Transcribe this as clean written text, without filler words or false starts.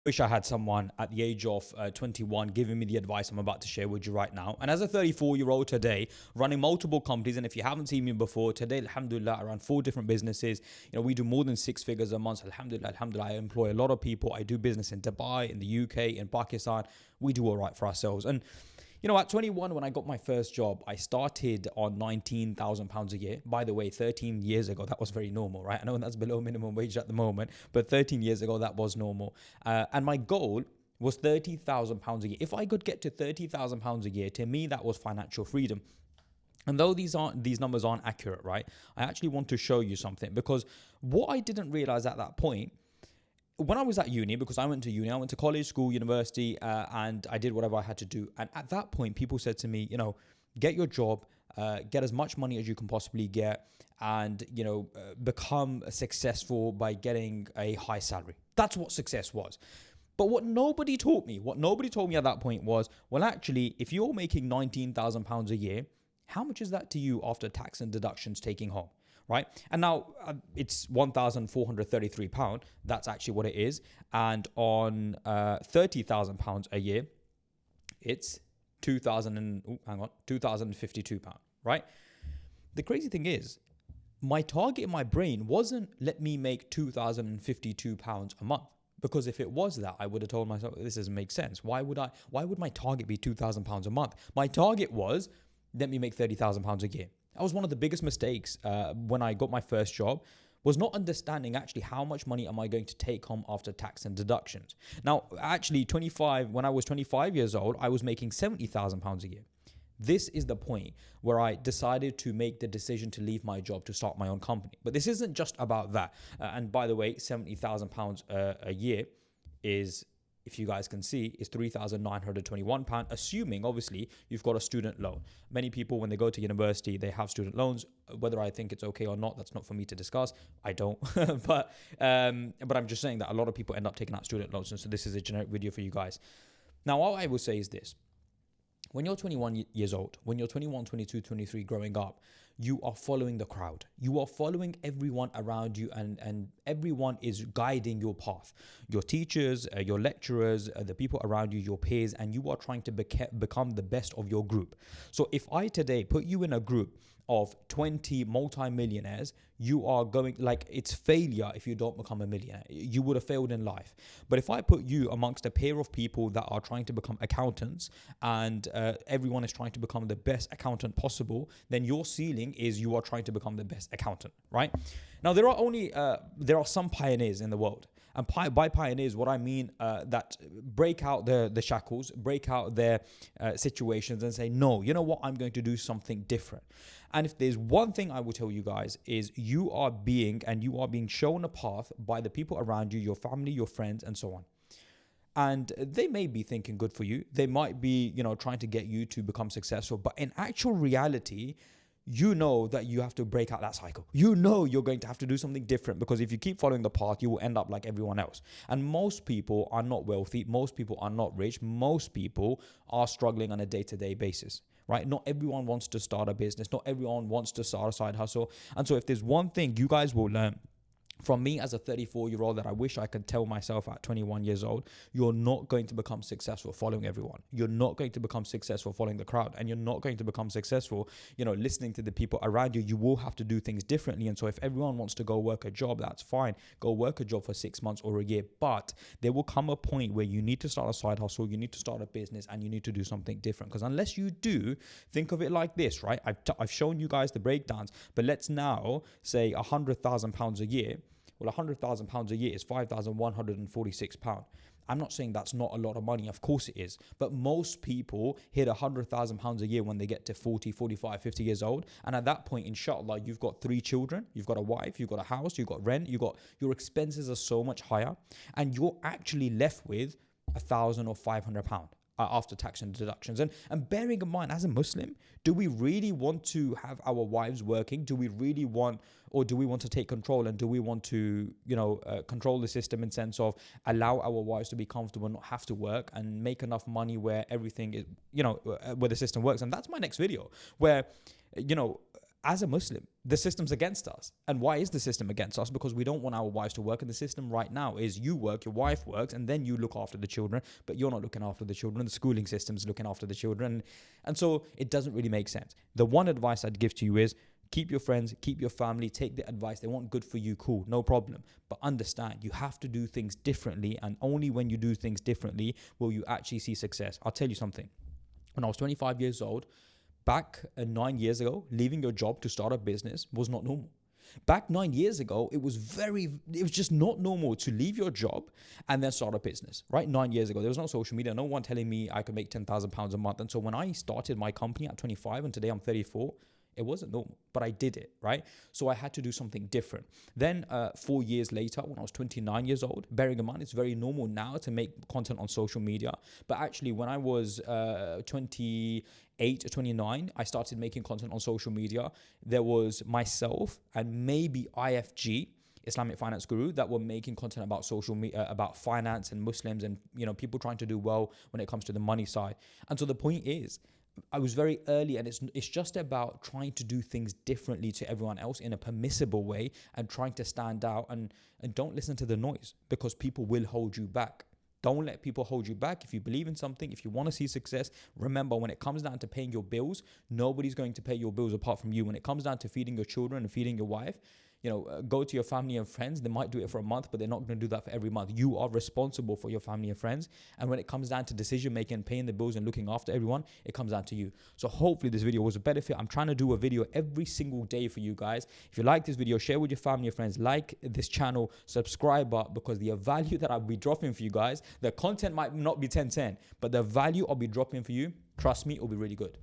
Wish I had someone at the age of 21 giving me the advice I'm about to share with you right now. And as a 34-year-old today, running multiple companies, and if you haven't seen me before, today, alhamdulillah, around 4 different businesses. We do more than 6 figures a month. Alhamdulillah, alhamdulillah. I employ a lot of people. I do business in Dubai, in the UK, in Pakistan. We do all right for ourselves. And at 21, when I got my first job, I started on £19,000 a year. By the way, 13 years ago, that was very normal, right? I know that's below minimum wage at the moment, but 13 years ago, that was normal. And my goal was £30,000 a year. If I could get to £30,000 a year, to me, that was financial freedom. And though these numbers aren't accurate, right? I actually want to show you something, because what I didn't realize at that point, when I was at uni, because I went to college, school, university, and I did whatever I had to do. And at that point, people said to me, get your job, get as much money as you can possibly get, and, become successful by getting a high salary. That's what success was. But what nobody told me at that point was, well, actually, if you're making £19,000 a year, how much is that to you after tax and deductions taking home? Right? And now it's £1,433. That's actually what it is. And on £30,000 a year, it's £2,052. Right? The crazy thing is, my target in my brain wasn't let me make £2,052 a month. Because if it was that, I would have told myself, this doesn't make sense. Why would my target be £2,000 a month? My target was, let me make £30,000 a year. That was one of the biggest mistakes when I got my first job, was not understanding actually how much money am I going to take home after tax and deductions. Now, actually, when I was 25 years old, I was making £70,000 a year. This is the point where I decided to make the decision to leave my job to start my own company. But this isn't just about that. And by the way, £70,000 a year is, if you guys can see, is £3,921, assuming obviously you've got a student loan. Many people, when they go to university, they have student loans. Whether I think it's okay or not, that's not for me to discuss. I don't. but I'm just saying that a lot of people end up taking out student loans. And so this is a generic video for you guys. Now, all I will say is this. When you're 21 years old, when you're 21, 22, 23 growing up, you are following the crowd. You are following everyone around you, and everyone is guiding your path. Your teachers, your lecturers, the people around you, your peers, and you are trying to become the best of your group. So if I today put you in a group of 20 multi-millionaires, you are going, like, it's failure if you don't become a millionaire. You would have failed in life. But if I put you amongst a pair of people that are trying to become accountants, and everyone is trying to become the best accountant possible, then your ceiling is you are trying to become the best accountant, right? Now, there are some pioneers in the world. And by pioneers, what I mean that break out the shackles, break out their situations and say, no, you know what, I'm going to do something different. And if there's one thing I will tell you guys is you are being shown a path by the people around you, your family, your friends, and so on. And they may be thinking good for you. They might be, trying to get you to become successful. But in actual reality, you know that you have to break out that cycle. You know you're going to have to do something different, because if you keep following the path, you will end up like everyone else. And most people are not wealthy. Most people are not rich. Most people are struggling on a day-to-day basis, right? Not everyone wants to start a business. Not everyone wants to start a side hustle. And so if there's one thing you guys will learn from me as a 34-year-old that I wish I could tell myself at 21 years old, you're not going to become successful following everyone. You're not going to become successful following the crowd, and you're not going to become successful, listening to the people around you. You will have to do things differently. And so if everyone wants to go work a job, that's fine. Go work a job for 6 months or a year. But there will come a point where you need to start a side hustle, you need to start a business, and you need to do something different. Because unless you do, think of it like this, right? I've shown you guys the breakdowns, but let's now say £100,000 a year. Well, £100,000 a year is £5,146. I'm not saying that's not a lot of money. Of course it is. But most people hit £100,000 a year when they get to 40, 45, 50 years old. And at that point, inshallah, you've got 3 children, you've got a wife, you've got a house, you've got rent, your expenses are so much higher. And you're actually left with £1,000 or £500 after tax and deductions. And bearing in mind, as a Muslim, do we really want to have our wives working? Do we really want, or do we want to take control, and do we want to, control the system in sense of allow our wives to be comfortable, not have to work, and make enough money where everything is, where the system works? And that's my next video, where, as a Muslim, the system's against us. And why is the system against us? Because we don't want our wives to work. And the system right now is you work, your wife works, and then you look after the children, but you're not looking after the children. The schooling system's looking after the children. And so it doesn't really make sense. The one advice I'd give to you is keep your friends, keep your family, take the advice. They want good for you, cool, no problem. But understand, you have to do things differently. And only when you do things differently will you actually see success. I'll tell you something. When I was 25 years old, back 9 years ago, leaving your job to start a business was not normal. Back 9 years ago, it was just not normal to leave your job and then start a business, right? 9 years ago, there was no social media, no one telling me I could make £10,000 a month. And so when I started my company at 25 and today I'm 34, it wasn't normal, but I did it, right? So I had to do something different. Then 4 years later, when I was 29 years old, bearing in mind, it's very normal now to make content on social media. But actually, when I was 28 or 29, I started making content on social media. There was myself and maybe IFG, Islamic Finance Guru, that were making content about social media, about finance and Muslims and, you know, people trying to do well when it comes to the money side. And so the point is, I was very early, and it's just about trying to do things differently to everyone else in a permissible way and trying to stand out, and don't listen to the noise, because people will hold you back. Don't let people hold you back. If you believe in something, if you want to see success, remember, when it comes down to paying your bills, nobody's going to pay your bills apart from you. When it comes down to feeding your children and feeding your wife, you know, go to your family and friends. They might do it for a month, but they're not going to do that for every month. You are responsible for your family and friends. And when it comes down to decision making, paying the bills and looking after everyone, it comes down to you. So hopefully this video was a benefit. I'm trying to do a video every single day for you guys. If you like this video, share with your family and friends, like this channel, subscribe up, because the value that I'll be dropping for you guys, the content might not be 10/10, but the value I'll be dropping for you, trust me, it will be really good.